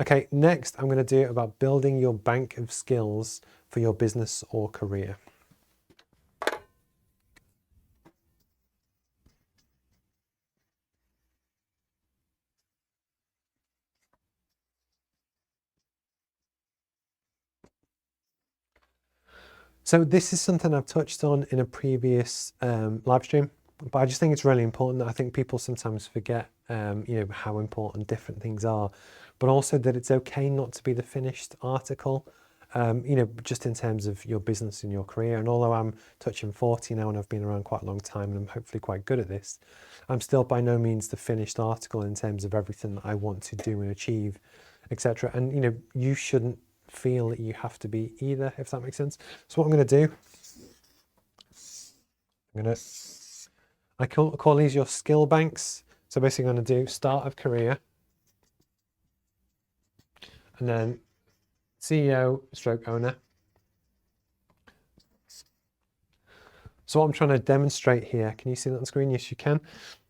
Okay, next I'm going to do about building your bank of skills for your business or career. So this is something I've touched on in a previous live stream, but I just think it's really important. I think people sometimes forget, how important different things are, but also that it's okay not to be the finished article, just in terms of your business and your career. And although I'm touching 40 now and I've been around quite a long time and I'm hopefully quite good at this, I'm still by no means the finished article in terms of everything that I want to do and achieve, etc. And, you shouldn't feel that you have to be either, if that makes sense. So what I'm going to do, I call these your skill banks. So basically I'm going to do start of career and then CEO stroke owner. So what I'm trying to demonstrate here, can you see that on screen? Yes, you can.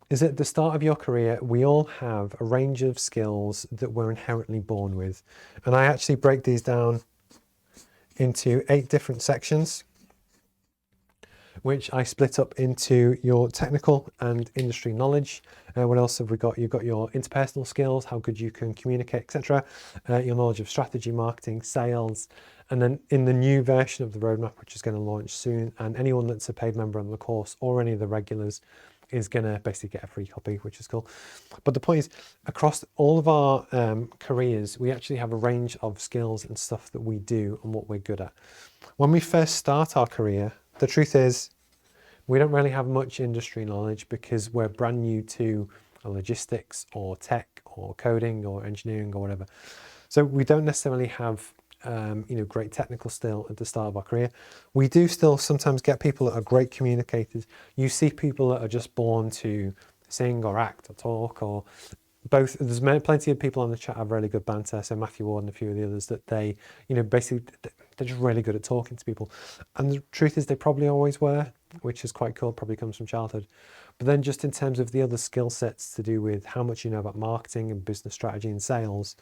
Is at the start of your career, we all have a range of skills that we're inherently born with. And I actually break these down into 8 different sections, which I split up into your technical and industry knowledge. What else have we got? You've got your interpersonal skills, how good you can communicate, etc. Your knowledge of strategy, marketing, sales. And then in the new version of the roadmap, which is going to launch soon, and anyone that's a paid member on the course or any of the regulars is going to basically get a free copy, which is cool. But the point is, across all of our careers, we actually have a range of skills and stuff that we do and what we're good at. When we first start our career, the truth is, we don't really have much industry knowledge because we're brand new to logistics or tech or coding or engineering or whatever. So we don't necessarily have great technical skill at the start of our career. We do still sometimes get people that are great communicators. You see people that are just born to sing or act or talk or both. There's plenty of people on the chat have really good banter. So Matthew Ward and a few of the others that they, basically they're just really good at talking to people. And the truth is they probably always were, which is quite cool, probably comes from childhood. But then just in terms of the other skill sets to do with how much you know about marketing and business strategy and sales,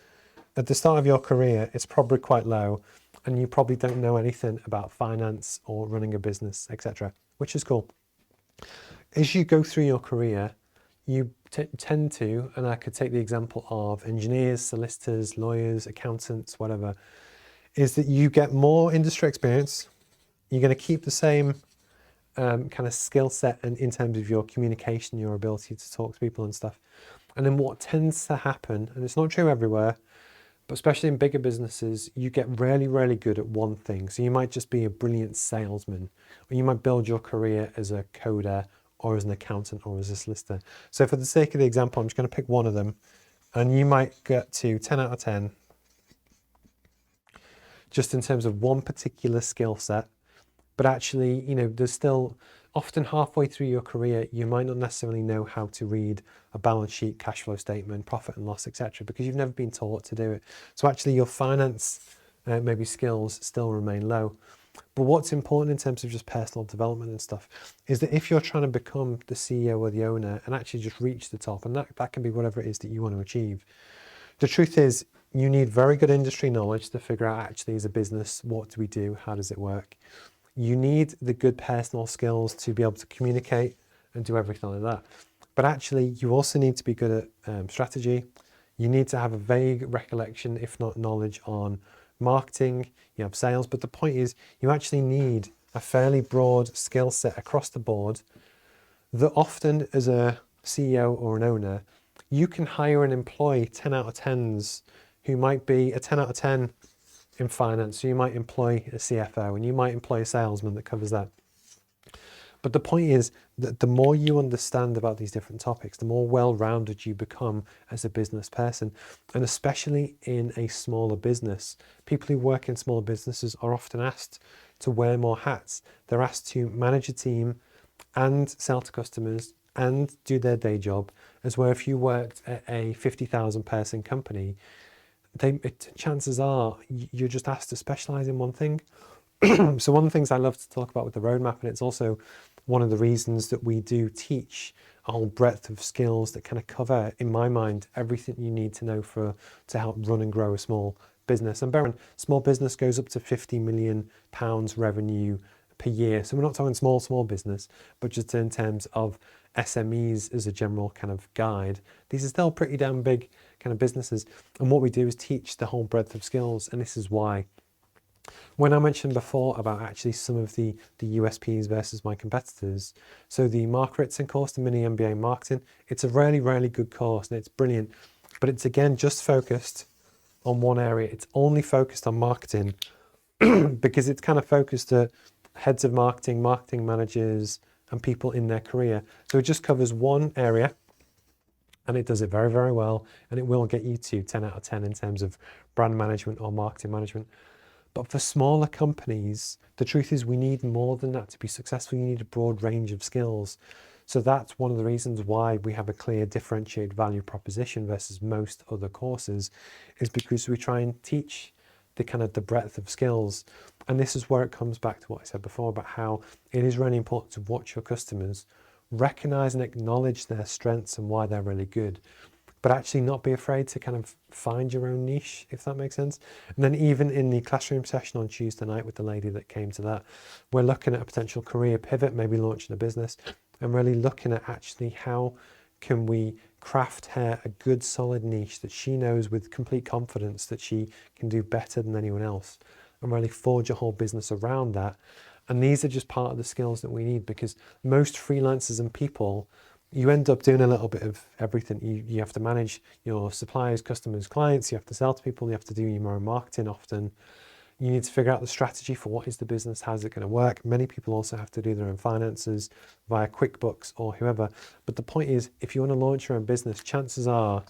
at the start of your career, it's probably quite low and you probably don't know anything about finance or running a business, etc., which is cool. As you go through your career, you tend to, and I could take the example of engineers, solicitors, lawyers, accountants, whatever, is that you get more industry experience. You're going to keep the same kind of skill set and in terms of your communication, your ability to talk to people and stuff. And then what tends to happen, and it's not true everywhere, but especially in bigger businesses, you get really, really good at one thing. So you might just be a brilliant salesman, or you might build your career as a coder or as an accountant or as a solicitor. So for the sake of the example, I'm just going to pick one of them, and you might get to 10 out of 10 just in terms of one particular skill set. But actually, there's still often halfway through your career, you might not necessarily know how to read a balance sheet, cash flow statement, profit and loss, etc., because you've never been taught to do it. So actually your finance maybe skills still remain low. But what's important in terms of just personal development and stuff is that if you're trying to become the CEO or the owner and actually just reach the top, and that can be whatever it is that you want to achieve, the truth is you need very good industry knowledge to figure out actually as a business, what do we do? How does it work? You need the good personal skills to be able to communicate and do everything like that. But actually, you also need to be good at strategy. You need to have a vague recollection, if not knowledge, on marketing. You have sales. But the point is, you actually need a fairly broad skill set across the board that often, as a CEO or an owner, you can hire and employ 10 out of 10s who might be a 10 out of 10 in finance. So you might employ a CFO and you might employ a salesman that covers that. But the point is that the more you understand about these different topics, the more well-rounded you become as a business person. And especially in a smaller business, people who work in smaller businesses are often asked to wear more hats. They're asked to manage a team and sell to customers and do their day job, as where if you worked at a 50,000 person company, chances are you're just asked to specialize in one thing. So one of the things I love to talk about with the roadmap, and it's also one of the reasons that we do teach a whole breadth of skills that kind of cover, in my mind, everything you need to know to help run and grow a small business. And bear in mind, small business goes up to £50 million revenue per year. So we're not talking small business, but just in terms of SMEs as a general kind of guide, these are still pretty damn big kind of businesses. And what we do is teach the whole breadth of skills. And this is why, when I mentioned before about actually some of the USPs versus my competitors, so the Mark Ritson course, the mini MBA marketing, it's a really, really good course and it's brilliant. But it's again just focused on one area. It's only focused on marketing because it's kind of focused at heads of marketing, marketing managers, and people in their career. So it just covers one area and it does it very, very well. And it will get you to 10 out of 10 in terms of brand management or marketing management. But for smaller companies, the truth is we need more than that to be successful. You need a broad range of skills. So that's one of the reasons why we have a clear differentiated value proposition versus most other courses, is because we try and teach the kind of the breadth of skills. And this is where it comes back to what I said before about how it is really important to watch your customers, recognize and acknowledge their strengths and why they're really good, but actually not be afraid to kind of find your own niche, if that makes sense. And then even in the classroom session on Tuesday night with the lady that came to that, we're looking at a potential career pivot, maybe launching a business, and really looking at actually how can we craft her a good solid niche that she knows with complete confidence that she can do better than anyone else, and really forge a whole business around that. And these are just part of the skills that we need, because most freelancers and people, you end up doing a little bit of everything. You have to manage your suppliers, customers, clients, you have to sell to people, you have to do your own marketing often. You need to figure out the strategy for what is the business, how's it going to work. Many people also have to do their own finances via QuickBooks or whoever. But the point is, if you want to launch your own business, chances are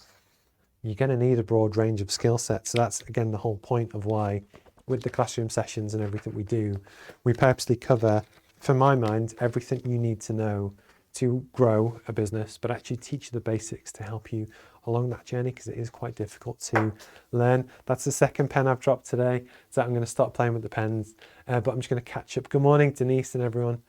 you're going to need a broad range of skill sets. So that's, again, the whole point of why with the classroom sessions and everything we do, we purposely cover, for my mind, everything you need to know to grow a business, but actually teach you the basics to help you along that journey, because it is quite difficult to learn. That's the second pen I've dropped today, so I'm going to stop playing with the pens, but I'm just going to catch up. Good morning, Denise and everyone.